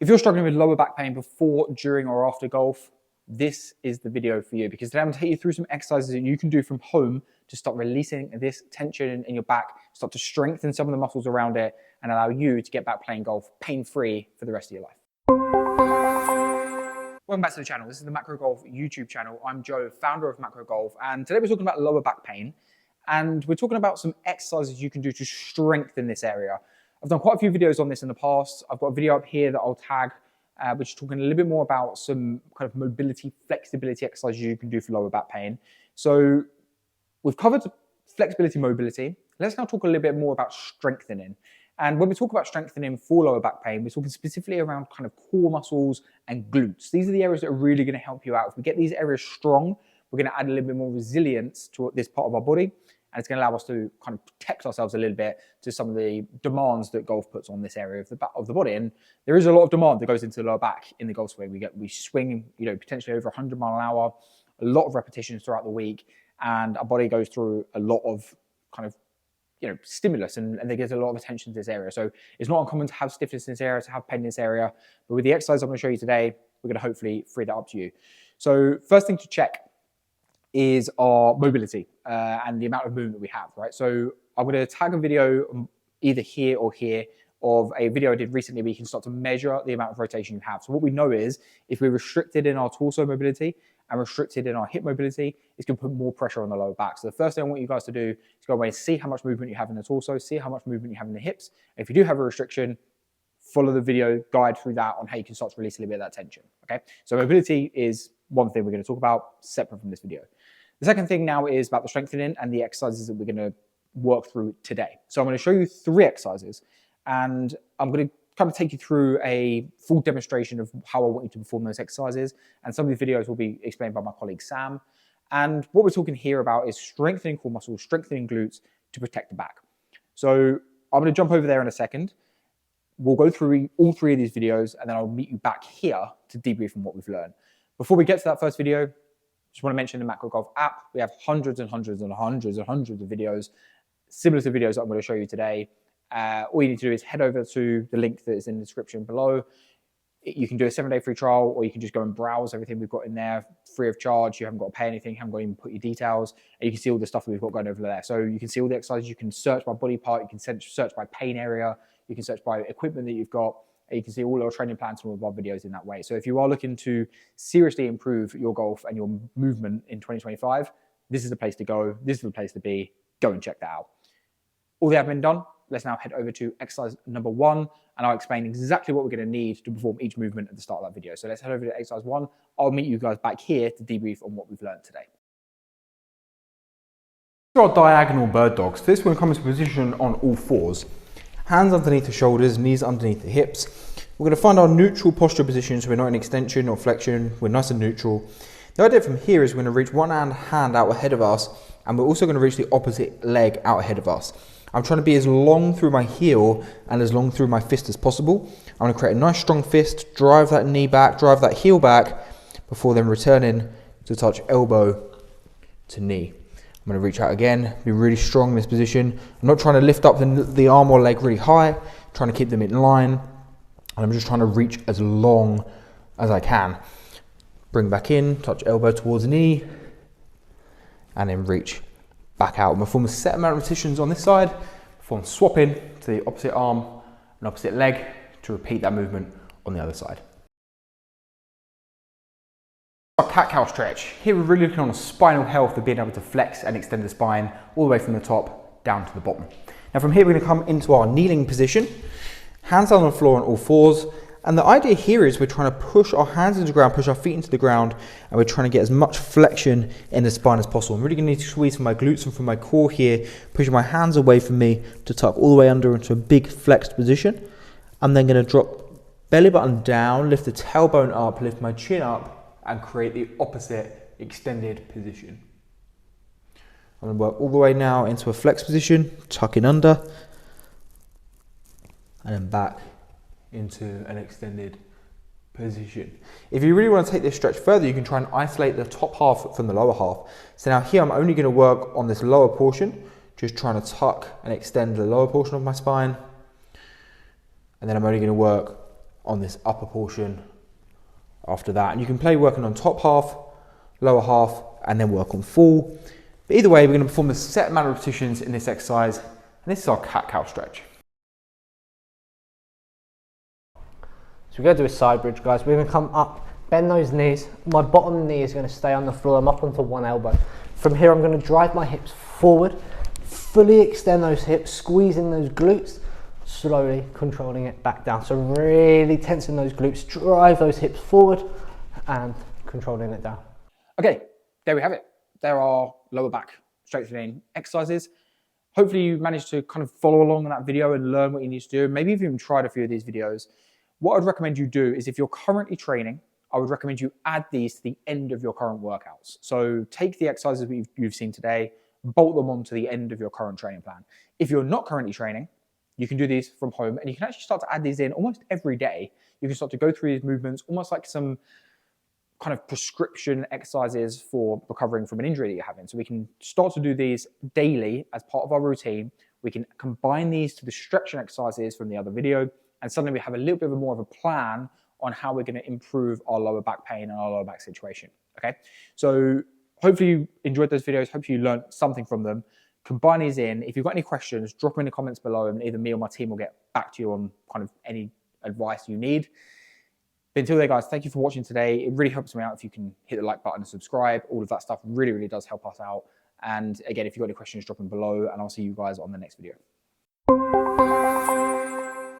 If you're struggling with lower back pain before, during, or after golf, this is the video for you, because today I'm going to take you through some exercises that you can do from home to start releasing this tension in your back, start to strengthen some of the muscles around it, and allow you to get back playing golf pain-free for the rest of your life. Welcome back to the channel. This is the Macro Golf YouTube channel. I'm Joe, founder of Macro Golf, and today we're talking about lower back pain, and we're talking about some exercises you can do to strengthen this area. I've done quite a few videos on this in the past. I've got a video up here that I'll tag, which is talking a little bit more about some kind of mobility, flexibility exercises you can do for lower back pain. So we've covered flexibility, mobility. Let's now talk a little bit more about strengthening. And when we talk about strengthening for lower back pain, we're talking specifically around kind of core muscles and glutes. These are the areas that are really going to help you out. If we get these areas strong, we're going to add a little bit more resilience to this part of our body. And it's going to allow us to kind of protect ourselves a little bit to some of the demands that golf puts on this area of the body. And there is a lot of demand that goes into the lower back in the golf swing. We swing, potentially over 100 mile an hour, a lot of repetitions throughout the week, and our body goes through a lot of kind of, stimulus, and there gets a lot of attention to this area. So it's not uncommon to have stiffness in this area, to have pain in this area. But with the exercise I'm going to show you today, we're going to hopefully free that up to you. So first thing to check is our mobility and the amount of movement that we have, right? So I'm going to tag a video either here or here of a video I did recently where you can start to measure the amount of rotation you have. So what we know is if we're restricted in our torso mobility and restricted in our hip mobility, it's going to put more pressure on the lower back. So the first thing I want you guys to do is go away and see how much movement you have in the torso, see how much movement you have in the hips. And if you do have a restriction, follow the video guide through that on how you can start to release a little bit of that tension, okay? So mobility is one thing we're going to talk about separate from this video. The second thing now is about the strengthening and the exercises that we're going to work through today. So I'm going to show you 3 exercises, and I'm going to kind of take you through a full demonstration of how I want you to perform those exercises. And some of the videos will be explained by my colleague Sam. And what we're talking here about is strengthening core muscles, strengthening glutes to protect the back. So I'm going to jump over there in a second. We'll go through all 3 of these videos, and then I'll meet you back here to debrief on what we've learned. Before we get to that first video, just want to mention the Macro Golf app. We have hundreds and hundreds and hundreds and hundreds of videos, similar to videos that I'm going to show you today. All you need to do is head over to the link that is in the description below. You can do a 7-day free trial, or you can just go and browse everything we've got in there free of charge. You haven't got to pay anything, haven't got to even put your details, and you can see all the stuff that we've got going over there. So you can see all the exercises. You can search by body part. You can search by pain area. You can search by equipment that you've got. And you can see all our training plans from all of our videos in that way. So if you are looking to seriously improve your golf and your movement in 2025, this is the place to go. This is the place to be. Go and check that out. All the admin done. Let's now head over to exercise number 1, and I'll explain exactly what we're going to need to perform each movement at the start of that video. So let's head over to exercise 1. I'll meet you guys back here to debrief on what we've learned today. Our diagonal bird dogs. For this, we're going to come into position on all 4s. Hands underneath the shoulders, knees underneath the hips. We're going to find our neutral posture position, so we're not in extension or flexion, we're nice and neutral. The idea from here is we're going to reach one hand out ahead of us, and we're also going to reach the opposite leg out ahead of us. I'm trying to be as long through my heel and as long through my fist as possible. I'm going to create a nice strong fist, drive that knee back, drive that heel back, before then returning to touch elbow to knee. I'm going to reach out again, be really strong in this position. I'm not trying to lift up the arm or leg really high, trying to keep them in line. And I'm just trying to reach as long as I can. Bring back in, touch elbow towards knee, and then reach back out. I'm going to perform a set amount of repetitions on this side, before I'm swapping to the opposite arm and opposite leg to repeat that movement on the other side. Our cat-cow stretch. Here we're really looking on a spinal health of being able to flex and extend the spine all the way from the top down to the bottom. Now from here we're going to come into our kneeling position, hands down on the floor on all 4s, and the idea here is we're trying to push our hands into the ground, push our feet into the ground, and we're trying to get as much flexion in the spine as possible. I'm really going to need to squeeze from my glutes and from my core here, pushing my hands away from me to tuck all the way under into a big flexed position. I'm then going to drop belly button down, lift the tailbone up, lift my chin up, and create the opposite extended position. I'm going to work all the way now into a flex position, tucking under, and then back into an extended position. If you really want to take this stretch further, you can try and isolate the top half from the lower half. So now here I'm only going to work on this lower portion, just trying to tuck and extend the lower portion of my spine. And then I'm only going to work on this upper portion after that. And you can play working on top half, lower half, and then work on full. But either way, we're going to perform a set amount of repetitions in this exercise. And this is our cat-cow stretch. So we're going to do a side bridge, guys. We're going to come up, bend those knees. My bottom knee is going to stay on the floor. I'm up onto one elbow. From here, I'm going to drive my hips forward, fully extend those hips, squeezing those glutes, slowly controlling it back down. So really tensing those glutes, drive those hips forward and controlling it down. Okay, there we have it. There are lower back strengthening exercises. Hopefully you managed to kind of follow along in that video and learn what you need to do. Maybe you've even tried a few of these videos. What I'd recommend you do is if you're currently training, I would recommend you add these to the end of your current workouts. So take the exercises you've seen today, bolt them onto the end of your current training plan. If you're not currently training, you can do these from home and you can actually start to add these in almost every day. You can start to go through these movements almost like some kind of prescription exercises for recovering from an injury that you're having. So we can start to do these daily as part of our routine. We can combine these to the stretching exercises from the other video, and suddenly we have a little bit more of a plan on how we're going to improve our lower back pain and our lower back situation. Okay, so hopefully you enjoyed those videos. Hopefully you learned something from them. Combine these in. If you've got any questions, drop them in the comments below and either me or my team will get back to you on kind of any advice you need. But until then, guys, thank you for watching today. It really helps me out if you can hit the like button and subscribe. All of that stuff really, really does help us out. And again, if you've got any questions, drop them below and I'll see you guys on the next video.